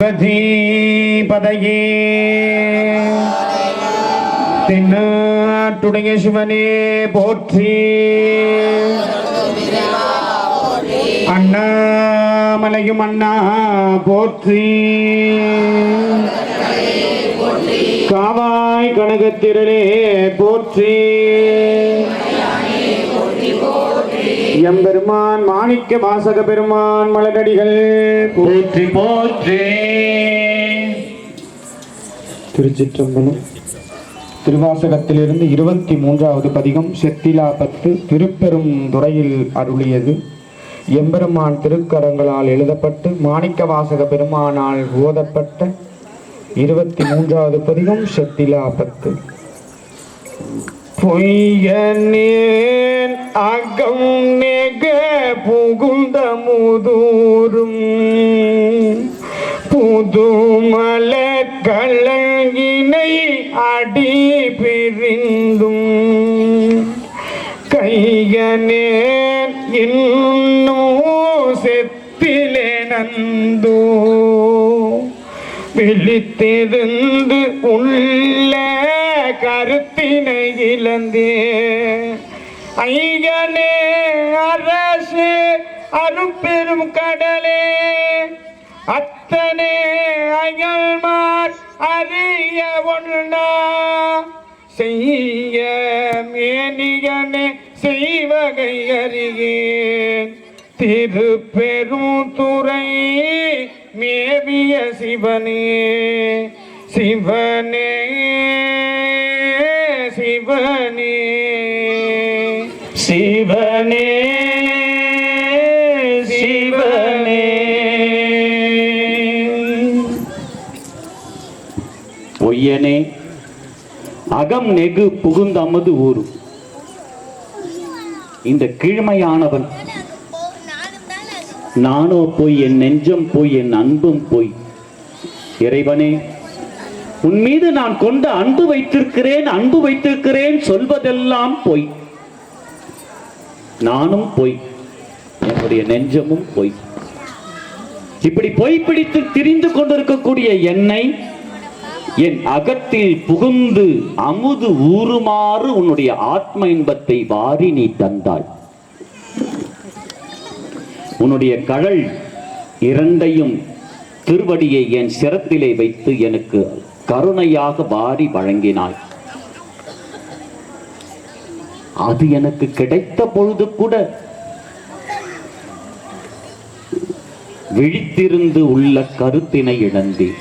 பதையே தென்னாட்டுடைய சிவனே போற்றி. அண்ணாமலையும் அண்ணா போற்றி. காவாய் கனகத்திரளே போற்றி. எம்பெருமான் மாணிக்க வாசக பெருமான் மலரடிகள் போற்றி போற்றி. திருச்சிற்றம்பலம். திருவாசகத்திலிருந்து 23வது பதிகம் செத்திலா 10 திருப்பெரும் துறையில் அருளியது. எம்பெருமான் திருக்கரங்களால் எழுதப்பட்டு மாணிக்க வாசக பெருமானால் ஓதப்பட்ட 23வது பதிகம் செத்திலா 10. பொய்யனேன் அகம் நெக புகுந்த முதூரும் புதுமல கலங்கினை அடி பிரிந்தும் கையனேன் இன்னும் செத்திலே நந்தோ விழித்திருந்து உள்ள கருத்தினை இழந்தே ஐயனே அரசு அரும்பெரும் கடலே அத்தனே அயல்மார் அறிய ஒன்றா செய்ய மேனியனே செய்வகை அறியேன் திருப்பெரும் துறை மேவிய சிவனே சிவனே சிவனே சிவனே சிவனே. பொய்யனே அகம் நெகு புகுந்த அமது ஊரு. இந்த கீழ்மையானவன் நானோ போய் என் நெஞ்சம் போய் என் அன்பும் போய். இறைவனே உன் மீது நான் கொண்ட அன்பு வைத்திருக்கிறேன் சொல்வதெல்லாம் போய். நானும் போய் என்னுடைய நெஞ்சமும் போய். இப்படி பொய் பிடித்து திரிந்து கொண்டிருக்கக்கூடிய என்னை என் அகத்தில் புகுந்து அமுது ஊறுமாறு உன்னுடைய ஆத்ம இன்பத்தை வாரி நீ தந்தாள். உன்னுடைய கழல் இரண்டையும் திருவடியை என் சிரத்திலே வைத்து எனக்கு கருணையாக வாரி வழங்கினாய். அது எனக்கு கிடைத்த பொழுது கூட விழித்திருந்து உள்ள கருத்தினை இழந்தேன்.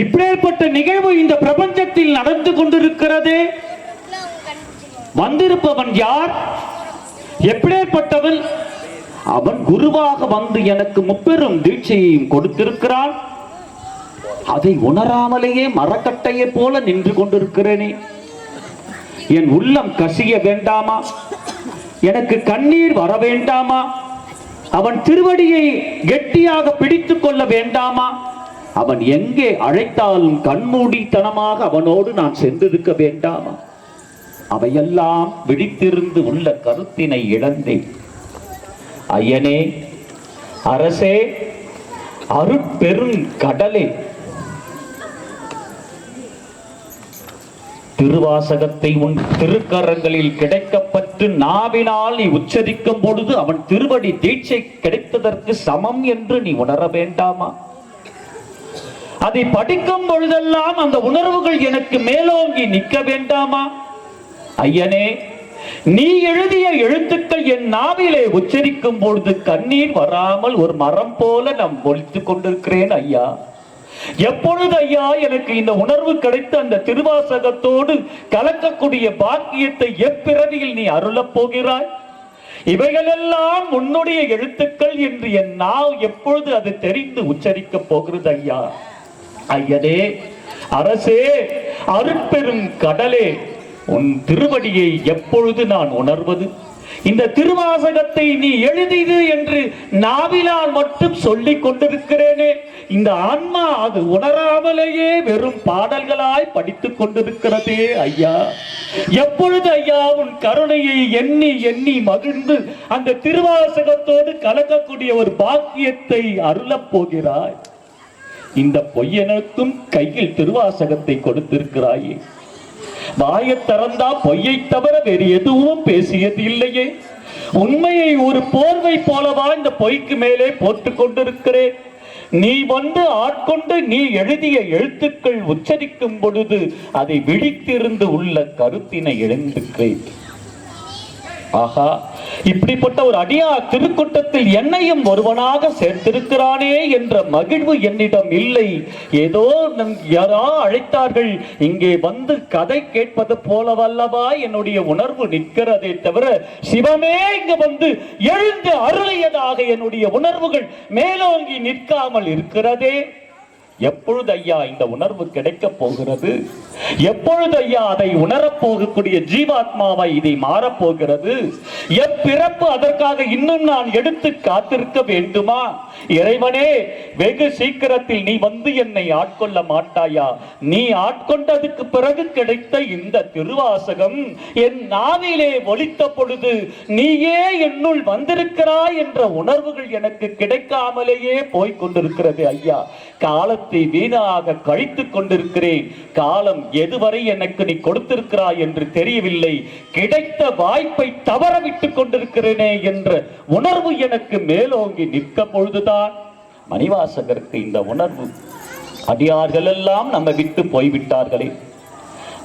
இப்பேற்பட்ட நிகழ்வு இந்த பிரபஞ்சத்தில் நடந்து கொண்டிருக்கிறதே. வந்திருப்பவன் யார்? எப்பேற்பட்டவன்? அவன் குருவாக வந்து எனக்கு முப்பெரும் தீட்சையையும் கொடுத்திருக்கிறான். அதை உணராமலேயே மரக்கட்டையை போல நின்று கொண்டிருக்கிறேனே. என் உள்ளம் கசிய வேண்டாமா? எனக்கு கண்ணீர் வர வேண்டாமா? அவன் திருவடியை கெட்டியாக பிடித்துக் கொள்ள வேண்டாமா? அவன் எங்கே அழைத்தாலும் கண்மூடித்தனமாக அவனோடு நான் சென்றிருக்க வேண்டாமா? அவையெல்லாம் விழித்திருந்து உள்ள கருத்தினை இழந்தேன். ஐயனே அரசே அருட்பெரும் கடலே, திருவாசகத்தை உன் திருக்கரங்களில் கிடைக்கப்பட்டு நாவினால் நீ உச்சரிக்கும் பொழுது அவன் திருவடி தீட்சை கிடைத்ததற்கு சமம் என்று நீ உணர வேண்டாமா? அதை படிக்கும் பொழுதெல்லாம் அந்த உணர்வுகள் எனக்கு மேலோங்கி நிற்க வேண்டாமா? ஐயனே நீ எழுதிய எழுத்துக்கள் என் நாவிலே உச்சரிக்கும் பொழுது கண்ணீர் வராமல் ஒரு மரம் போல நான் ஒழித்துக் கொண்டிருக்கிறேன். ஐயா எப்பொழுது ஐயா எனக்கு இந்த உணர்வு கிடைத்து அந்த திருவாசகத்தோடு கலக்கக்கூடிய பாக்கியத்தை எப்பிறவியில் நீ அருளப் போகிறாய்? இவைகளெல்லாம் உன்னுடைய எழுத்துக்கள் என்று என் நாவ் எப்பொழுது அது தெரிந்து உச்சரிக்கப் போகிறது? ஐயா ஐயனே அரசே அருட்பெரும் கடலே, உன் திருவடியை எப்பொழுது நான் உணர்வது? இந்த திருவாசகத்தை நீ எழுதியது என்று நாவினால் மட்டும் சொல்லிக் கொண்டிருக்கிறேனே, இந்த ஆன்மா அது உணராமலேயே வெறும் பாடல்களாய் படித்துக் கொண்டிருக்கிறதே ஐயா. எப்பொழுது ஐயா உன் கருணையை எண்ணி எண்ணி மகிழ்ந்து அந்த திருவாசகத்தோடு கலக்கக்கூடிய ஒரு பாக்கியத்தை அருளப் போகிறாய்? இந்த பொய்யனுக்கும் கையில் திருவாசகத்தை கொடுத்திருக்கிறாயே, வாயை திறந்தா பொய்யை தவிர வேறு எதுவும் பேசியது இல்லையே. உண்மையை ஒரு போர்வை போலவா இந்த பொய்க்கு மேலே போட்டுக் கொண்டிருக்கிறேன். நீ வந்து ஆட்கொண்டு நீ எழுதிய எழுத்துக்கள் உச்சரிக்கும் பொழுது அதை விழித்திருந்து உள்ள கருத்தினை இழந்திருக்கிறேன். ஆஹா, இப்படிப்பட்ட ஒரு அடியார் திருக்கூட்டத்தில் என்னையும் ஒருவனாக சேர்த்திருக்கிறானே என்ற மகிழ்வு என்னிடம் இல்லை. ஏதோ யாரோ அழைத்தார்கள், இங்கே வந்து கதை கேட்பது போலவல்லவா என்னுடைய உணர்வு நிற்கிறதே தவிர சிவமே இங்கு வந்து எழுந்து அருளியதாக என்னுடைய உணர்வுகள் மேலோங்கி நிற்காமல் இருக்கிறதே. எப்பொழுது ஐயா இந்த உணர்வு கிடைக்க போகிறது? எப்பொழுது ஐயா அதை உணரப் போகக்கூடிய ஜீவாத்மாவை இதை மாறப்போகிறது? எப்பிறப்பு அதற்காக இன்னும் நான் எடுத்து காத்திருக்க வேண்டுமா? இறைவனே, வெகு சீக்கிரத்தில் நீ வந்து என்னை ஆட்கொள்ள மாட்டாயா? நீ ஆட்கொண்டதுக்கு பிறகு கிடைத்த இந்த திருவாசகம் என் நாவிலே ஒலித்த பொழுது நீயே என்னுள் வந்திருக்கிறாய் என்ற உணர்வுகள் எனக்கு கிடைக்காமலேயே போய்கொண்டிருக்கிறது ஐயா. காலத்தை வீணாக கழித்துக் கொண்டிருக்கிறேன். காலம் எதுவரை எனக்கு நீ கொடுத்திருக்கிறாய் என்று தெரியவில்லை. கிடைத்த வாய்ப்பை தவறவிட்டுக் கொண்டிருக்கிறேனே என்ற உணர்வு எனக்கு மேலோங்கி நிற்க பொழுதுதான் மணிவாசகருக்கு இந்த உணர்வு. அடியார்கள் எல்லாம் நம்ம விட்டு போய்விட்டார்களே,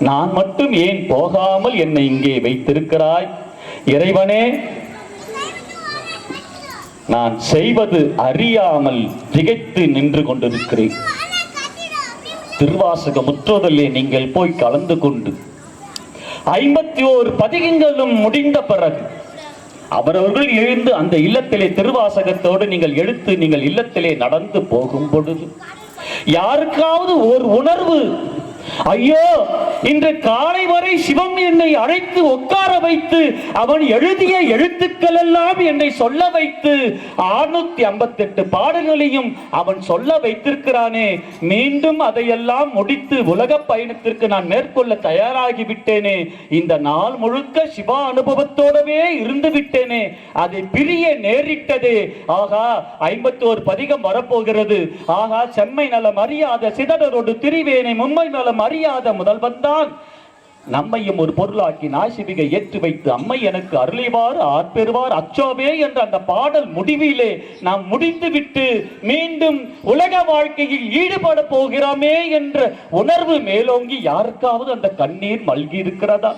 நான் மட்டும் ஏன் போகாமல் என்னை இங்கே வைத்திருக்கிறாய்? இறைவனே, நான் செய்வது அறியாமல் திகைத்து நின்று கொண்டிருக்கிறேன். திருவாசக முற்றோதலே நீங்கள் போய் கலந்து கொண்டு 51 பதிகங்களும் முடிந்த பிறகு அவரவர்கள் எழுந்து அந்த இல்லத்திலே திருவாசகத்தோடு நீங்கள் எடுத்து நீங்கள் இல்லத்திலே நடந்து போகும் பொழுது யாருக்காவது ஒரு உணர்வு, ஐயோ இன்று காலை வரை சிவம் என்னை அழைத்து உட்கார வைத்து அவன் எழுதிய எழுத்துக்கள் எல்லாம் என்னை சொல்ல வைத்து 658 பாடல்களையும் அவன் சொல்ல வைத்திருக்கிறானே, மீண்டும் அதையெல்லாம் முடித்து உலக பயணத்திற்கு நான் மேற்கொள்ள தயாராகி விட்டேனே, இந்த நாள் முழுக்க சிவா அனுபவத்தோடவே இருந்து விட்டேனே, அதை பிரிய நேரிட்டதே. ஆகா, 51 பதிகம் வரப்போகிறது. ஆகா, செம்மை நலம் அறியாத சிதறரோடு திரிவேனை மும்மை நலம் அறியாத முதல் வந்தான் நம்மையும் ஒரு பொருளாக்கி நாசிபிகை ஏற்றி வைத்து அம்மை எனக்கு அருளிவார் ஆற்பெறுவார் அச்சோவே என்ற அந்த பாடல் முடிவிலே நாம் முடித்துவிட்டு மீண்டும் உலக வாழ்க்கையில் ஈடுபட போகிறோமே என்ற உணர்வு மேலோங்கி யாருக்காவது அந்த கண்ணீர் மல்கி இருக்கிறதா?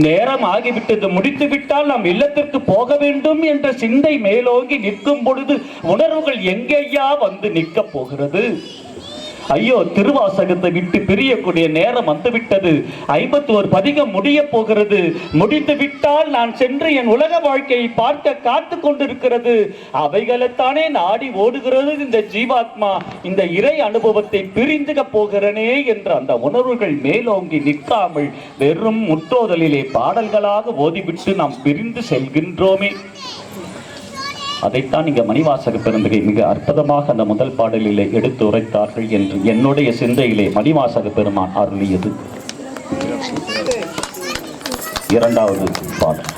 நேரம் ஆகிவிட்டது, முடித்து விட்டால் நாம் இல்லத்திற்கு போக வேண்டும் என்ற சிந்தை மேலோங்கி நிற்கும் பொழுது உணர்வுகள் எங்கேயா வந்து நிற்க போகிறது? ஐயோ, திருவாசகத்தை விட்டு பிரியக்கூடிய நேரம் வந்துவிட்டது. 51 பதிகம் முடிய போகிறது. முடித்து விட்டால் நான் சென்று என் உலக வாழ்க்கையை பார்க்க காத்து கொண்டிருக்கிறது. அவைகளைத்தானே நாடி ஓடுகிறது இந்த ஜீவாத்மா. இந்த இறை அனுபவத்தை பிரிந்துக போகிறனே என்ற அந்த உணர்வுகள் மேலோங்கி நிற்காமல் வெறும் முற்றோதலிலே பாடல்களாக ஓதிவிட்டு நாம் பிரிந்து செல்கின்றோமே. அதைத்தான் இங்க மணிவாசக பெருந்தகை மிக அற்புதமாக அந்த முதல் பாடலிலே எடுத்து உரைத்தார்கள் என்று என்னுடைய சிந்தையிலே மணிவாசக பெருமான் அருளியது இரண்டாவது பாடல்.